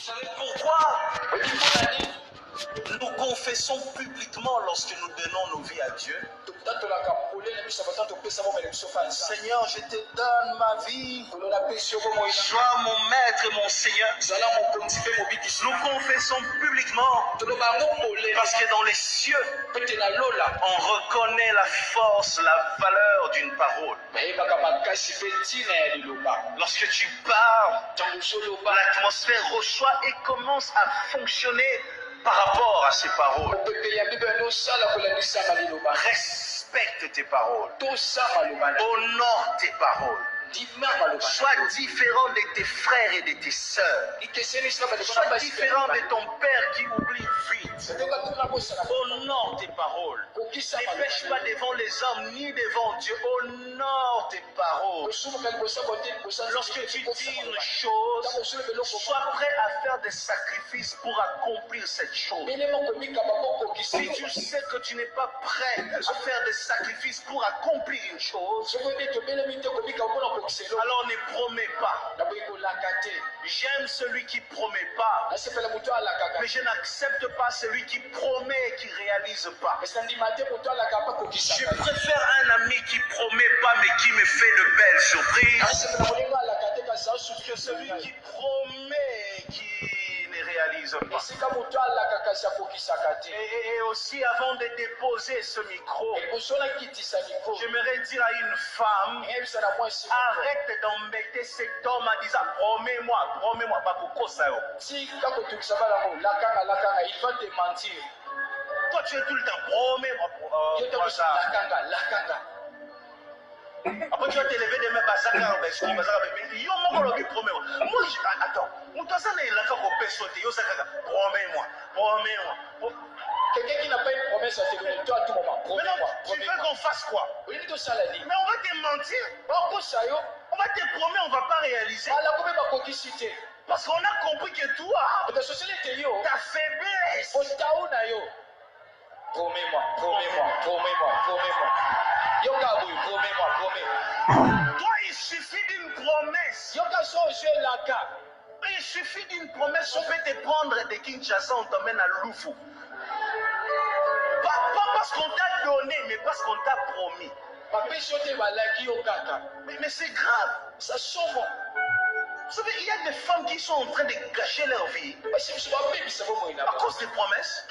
Vous savez pourquoi nous confessons publiquement lorsque nous donnons nos vies à Dieu? Seigneur, je te donne ma vie. Sois mon maître et mon Seigneur. Nous confessons publiquement parce que dans les cieux, on reconnaît la force, la valeur d'une parole. Lorsque tu parles, l'atmosphère reçoit et commence à fonctionner par rapport à ces paroles. Respecte tes paroles. Honore tes paroles. Sois différent de tes frères et de tes sœurs. Sois différent de ton père qui oublie vite. Honore tes paroles. Ne pêche pas devant les hommes ni devant Dieu. Honore tes paroles. Lorsque tu dis une chose, sois prêt à faire des sacrifices pour accomplir cette chose. Si tu sais que tu n'es pas prêt à faire des sacrifices pour accomplir une chose, alors ne promets pas. J'aime celui qui promet pas, mais je n'accepte pas celui qui promet et qui réalise pas. Je préfère un ami qui promet pas mais qui me fait de belles surprises que celui qui promet et qui ne réalise pas. Et aussi, avant de déposer ce micro, j'aimerais dire à une femme, arrête d'embêter cet homme en disant promets-moi, pas pour ça. Il va te mentir. Toi, tu es tout le temps promets-moi pour ça. Après, tu vas te lever demain, promets-moi. Quelqu'un qui n'a pas une promesse à te donner, toi à tout moment. Promets-moi. Tu veux qu'on fasse quoi? Mais on va te mentir. On va te promettre, on ne va pas réaliser. Parce qu'on a compris que toi, ta faiblesse. Promets-moi. Toi, il suffit d'une promesse. Il suffit d'une promesse, on peut te prendre de Kinshasa, on t'emmène à Lufu. Pas parce qu'on t'a donné, mais parce qu'on t'a promis. Mais c'est grave. Ça sombre. Vous savez, il y a des femmes qui sont en train de gâcher leur vie à cause des promesses.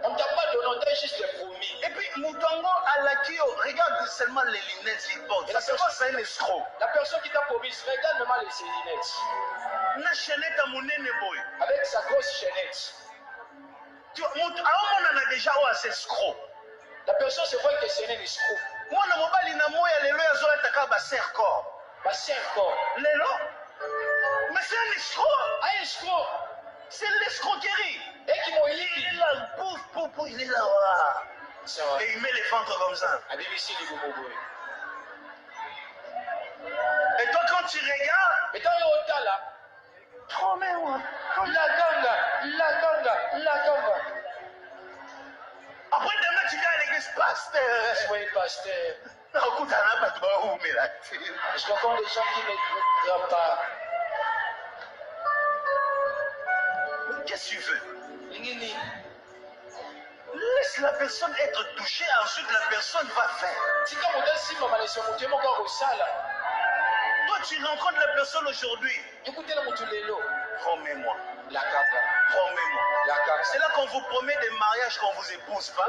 On t'a pas donné, on t'a juste promis. Et puis, Moutongo Alakio, regarde seulement les lunettes qu'il porte. Ça, c'est quoi, c'est un escroc. La personne qui t'a promis, regarde seulement ses lunettes. Na chaînette à mon boy. Avec sa grosse chaînette. On a déjà un escroc. La personne se voit que c'est un escroc. Moi, je ne sais pas si c'est un escroc. Mais c'est un escroc. Un escroc. C'est l'escroquerie. Et qui m'a il est là, il est là. Et il met les ventres comme ça. Et toi, quand tu regardes, promets-moi. La ganga. Après demain, tu viens à l'église, pasteur. Soyez pasteur. Je rencontre des gens qui ne croient pas. Qu'est-ce que tu veux? Laisse la personne être touchée, ensuite la personne va faire. Toi, tu rencontres la personne aujourd'hui. Promets-moi. Promets-moi. C'est là qu'on vous promet des mariages qu'on ne vous épouse pas.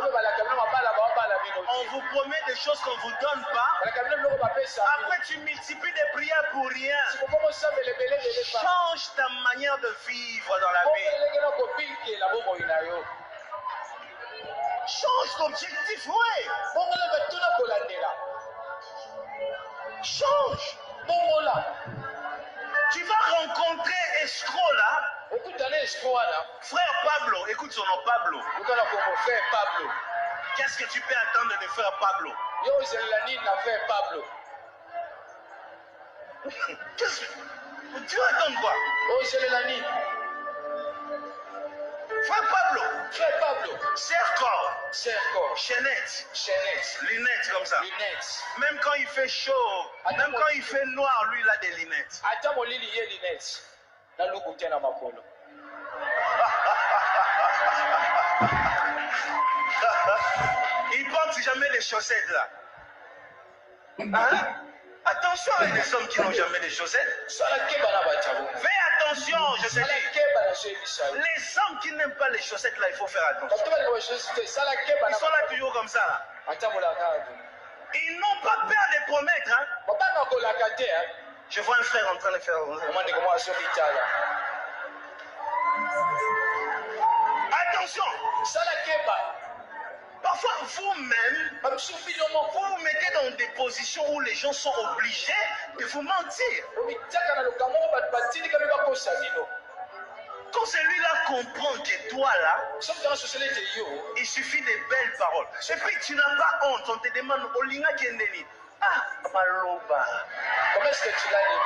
On vous promet des choses qu'on ne vous donne pas. Après, tu multiplies des prières pour rien. Change ta manière de vivre dans la vie. Change d'objectif, oui. Change. Tu vas rencontrer escroc là. Frère Pablo, écoute son nom, Pablo. Qu'est-ce que tu peux attendre de frère Pablo? Tu vas attendre quoi? Frère Pablo. Frère Pablo. Serre-corps. Serre-corps. Chaînette. Chaînette. Lunettes comme ça. Lunettes. Même quand il fait chaud, même quand il fait noir, lui, il a des lunettes. Attends, mon lit, il y a lunettes. Dans le goûter dans ma colle. Il porte jamais les chaussettes là. Hein? Attention avec les hommes qui n'ont jamais les chaussettes. Fais attention, je te dis. Les hommes qui n'aiment pas les chaussettes là, il faut faire attention. Ils sont là toujours comme ça là. Ils n'ont pas peur de promettre. Hein? Je vois un frère en train de faire. Attention. Parfois, vous-même, vous vous mettez dans des positions où les gens sont obligés de vous mentir. Quand celui-là comprend que toi, là, il suffit de belles paroles. Et puis, tu n'as pas honte. On te demande, Olinga Kendeni. Ah, Maloba. Comment est-ce que tu l'as aimé?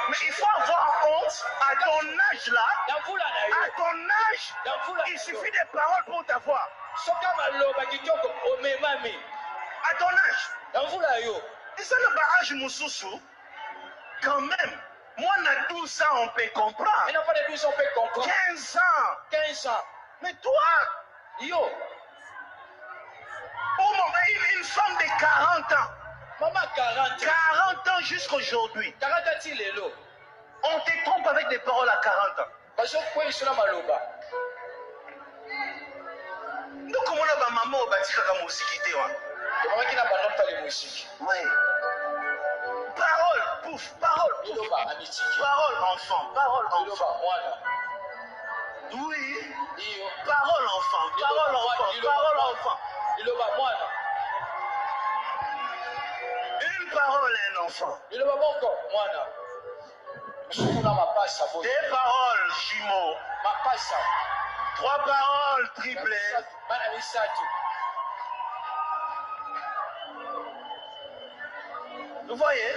Mais il faut avoir honte à ton âge, là. À ton âge, il suffit de paroles pour t'avoir. À ton âge. Et ça ne va âge Moussoussou. Quand même. Moi, à 12 ans, on peut comprendre. 15 ans. 15 ans. Mais toi, une femme de 40 ans. Maman, 40 ans jusqu'à aujourd'hui. On te trompe avec des paroles à 40 ans. Donc, comment on a maman au bâti comme musique? Oui. Parole, pouf, parole, pouf. Parole, enfant, parole, enfant. Oui. Parole, enfant, parole, enfant, parole, enfant. Une parole, un enfant. Deux paroles, jumeaux. 3 paroles, triplés. Vous voyez?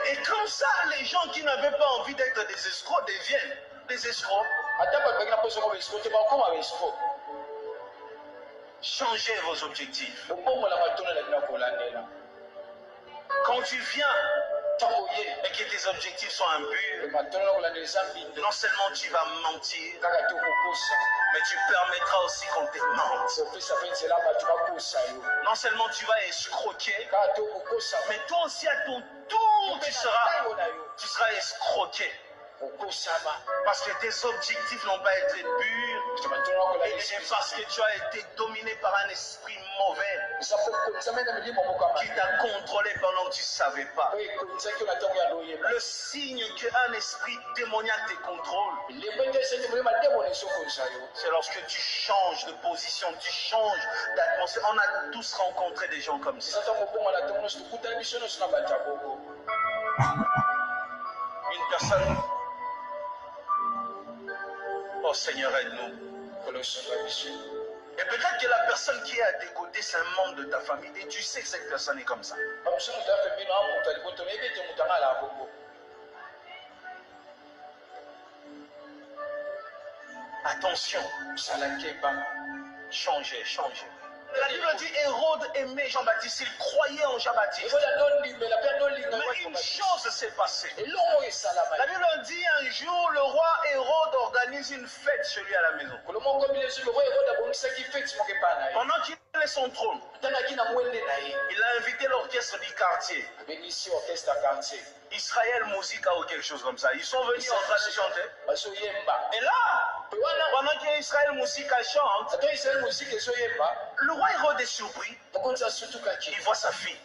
Et comme ça, les gens qui n'avaient pas envie d'être des escrocs deviennent des escrocs. Changez vos objectifs. Quand tu viens et que tes objectifs sont impurs, non seulement tu vas mentir, mais tu permettras aussi qu'on te mente. Non seulement tu vas escroquer, mais toi aussi à ton tour tu seras escroqué. Parce que tes objectifs n'ont pas été purs et parce que tu as été dominé par un esprit mauvais qui t'a contrôlé pendant que tu ne savais pas. Le signe qu'un esprit démoniaque te contrôle, c'est lorsque tu changes de position, tu changes d'atmosphère. On a tous rencontré des gens comme ça. Une personne. Oh Seigneur, aide-nous. Et peut-être que la personne qui est à tes côtés, c'est un membre de ta famille. Et tu sais que cette personne est comme ça. Attention. Changez, changez. La Bible dit Hérode aimait Jean-Baptiste, il croyait en Jean-Baptiste. Mais une chose s'est passée. La Bible dit un jour, le roi Hérode organise une fête chez lui à la maison. Pendant qu'il est son trône, il a invité l'orchestre du quartier. Israël Musica ou quelque chose comme ça. Ils sont venus en train de chanter. Et là, pendant qu'Israël Musica chante, le roi Hérode est surpris. Il voit sa fille.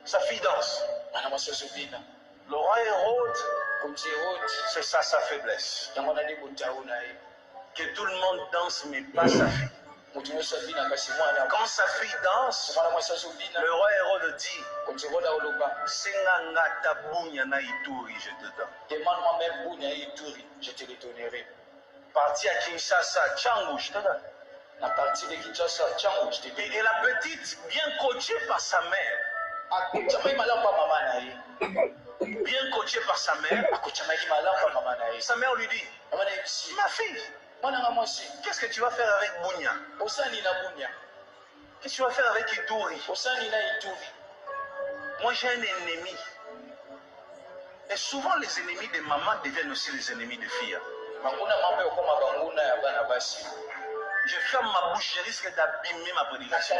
Sa fille danse. Le roi Hérode, c'est ça sa faiblesse. Que tout le monde danse, mais pas sa fille. Quand sa fille danse, le roi Hérode dit Senganga tabunya na Ituri, je te donne. Demande-moi même Bounia Ituri, je te le donnerai. Parti à Kinshasa, Tchangou, je te donne. La partie de Kinshasa, Tchangou, je te donne. Et la petite, bien coachée par sa mère, bien coaché par sa mère, sa mère lui dit, ma fille, qu'est-ce que tu vas faire avec Bounia? Qu'est-ce que tu vas faire avec Idouri? Moi j'ai un ennemi. Et souvent les ennemis des mamans deviennent aussi les ennemis des filles. Je ferme ma bouche, je risque d'abîmer ma prédication.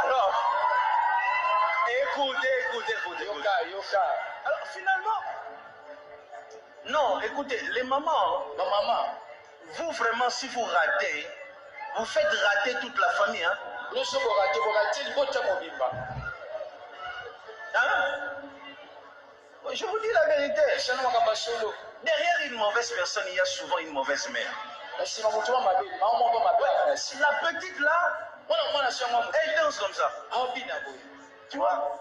Alors, écoutez. Alors finalement, non, écoutez, les mamans, vous vraiment, si vous ratez, vous faites rater toute la famille. Hein? Je vous dis la vérité. Derrière une mauvaise personne, il y a souvent une mauvaise mère. La petite là, elle danse comme ça. Tu vois?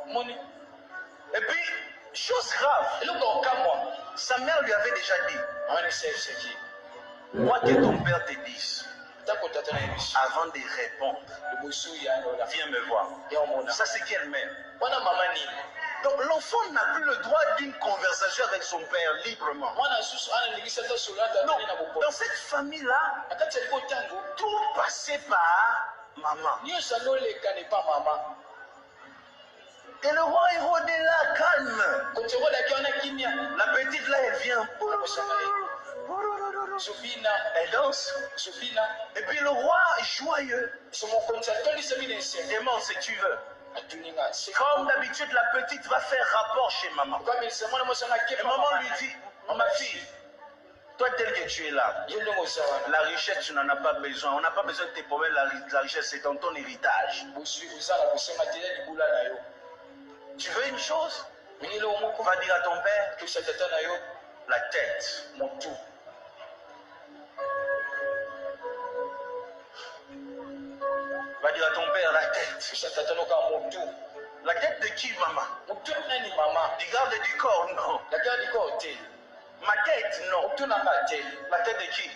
Et puis, chose grave, sa mère lui avait déjà dit, moi que ton père te dise, avant de répondre, viens me voir. Ça c'est quelle mère? Donc l'enfant n'a plus le droit d'une conversation avec son père librement. Non, dans cette famille-là, tout passait par maman. Et le roi Hérode est là, calme. La petite là, elle vient. Elle danse. Et puis le roi est joyeux. Demande si tu veux. Comme d'habitude, la petite va faire rapport chez maman. Et maman lui dit, ma fille, toi tel que tu es là, la richesse, tu n'en as pas besoin. On n'a pas besoin de tes problèmes, la richesse, c'est dans ton héritage. Tu veux une chose? Va dire à ton père, la tête, mon tout. Va dire à ton père la tête. La tête de qui, maman? Du garde du corps, non. Ma tête, non. La tête de qui?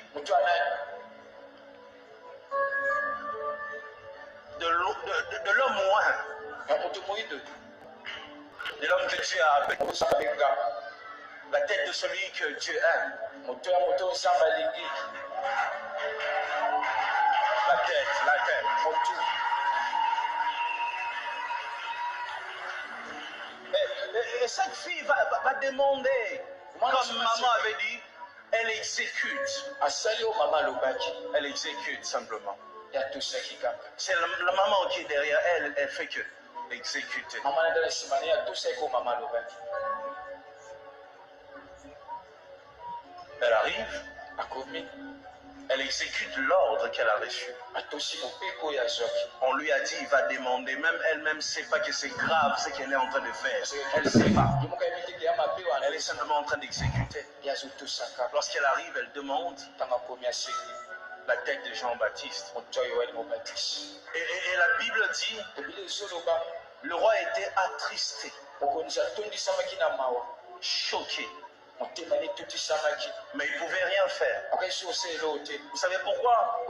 De l'homme moins. De l'homme que Dieu a appelé. La tête de celui que Dieu aime. La tête. Et cette fille va demander, comme maman avait dit, elle exécute. Elle exécute simplement. C'est la maman qui est derrière elle, elle fait que exécuter. Elle arrive. Elle exécute l'ordre qu'elle a reçu. On lui a dit, il va demander. Même elle-même ne sait pas que c'est grave ce qu'elle est en train de faire. Elle ne sait pas. Elle est simplement en train d'exécuter. Lorsqu'elle arrive, elle demande la tête de Jean-Baptiste. Et la Bible dit, le roi était attristé, choqué. Mais il ne pouvait rien faire. Vous savez pourquoi?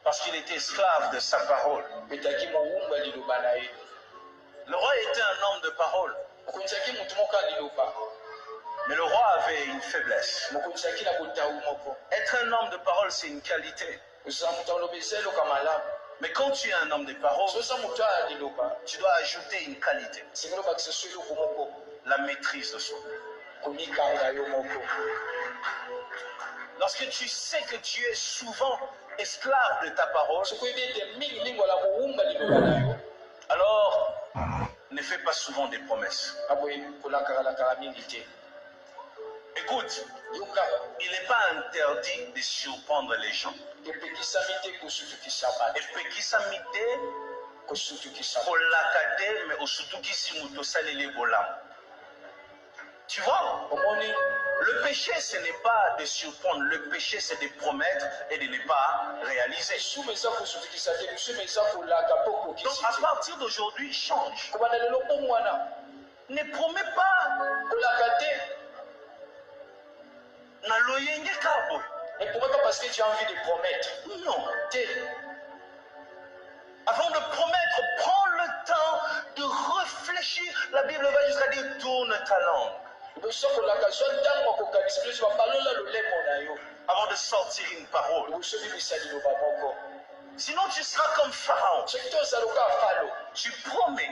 Parce qu'il était esclave de sa parole. Le roi était un homme de parole. Mais le roi avait une faiblesse. Être un homme de parole, c'est une qualité. Mais quand tu es un homme de parole, tu dois ajouter une qualité. La maîtrise de soi. Lorsque tu sais que tu es souvent esclave de ta parole, alors ne fais pas souvent des promesses. Écoute, il n'est pas interdit de surprendre les gens. Tu vois, le péché, ce n'est pas de surprendre. Le péché, c'est de promettre et de ne pas réaliser. Donc, à partir d'aujourd'hui, change. Ne promets pas. Ne promets pas parce que tu as envie de promettre. Non. Avant de retourne ta langue avant de sortir une parole. Sinon, tu seras comme Pharaon. Tu promets.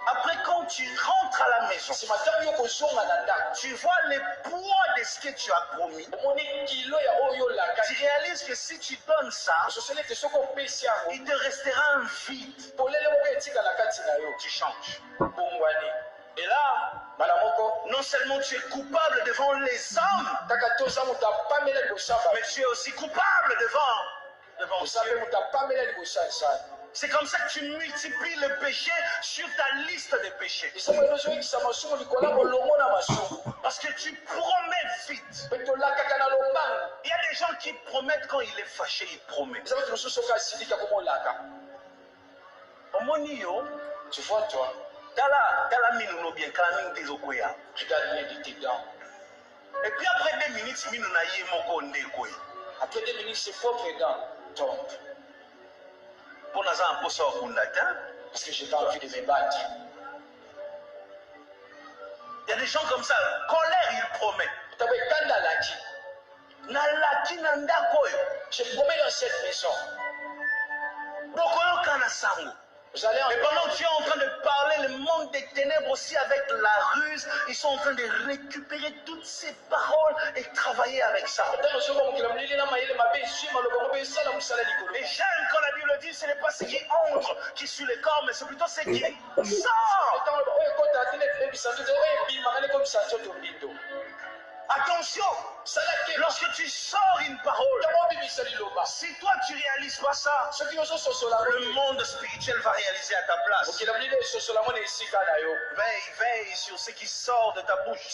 Après, quand tu rentres à la maison, tu vois le poids de ce que tu as promis. Tu réalises que si tu donnes ça, il te restera un vide. Tu changes. Et là, non seulement tu es coupable devant les hommes, mais tu es aussi coupable devant Dieu. C'est comme ça que tu multiplies le péché sur ta liste de péchés. Parce que tu promets vite. Il y a des gens qui promettent quand il est fâché, il promet. Tu vois, toi, regarde bien tes dents. et puis après 2 minutes, Après 2 minutes, ses propres dents tombent. Parce que je n'ai pas envie de me battre. Il y a des gens comme ça, colère, il promet. Je promets dans cette maison. Et pendant que tu es en train de parler, le monde des ténèbres aussi avec la ruse, ils sont en train de récupérer toutes ces paroles et travailler avec ça. Et j'aime quand la Bible dit, ce n'est pas ce qui entre qui suit le corps, mais c'est plutôt ce qui sort. Attention, lorsque tu sors une parole, si toi tu ne réalises pas ça, le monde spirituel va réaliser à ta place. Veille sur ce qui sort de ta bouche.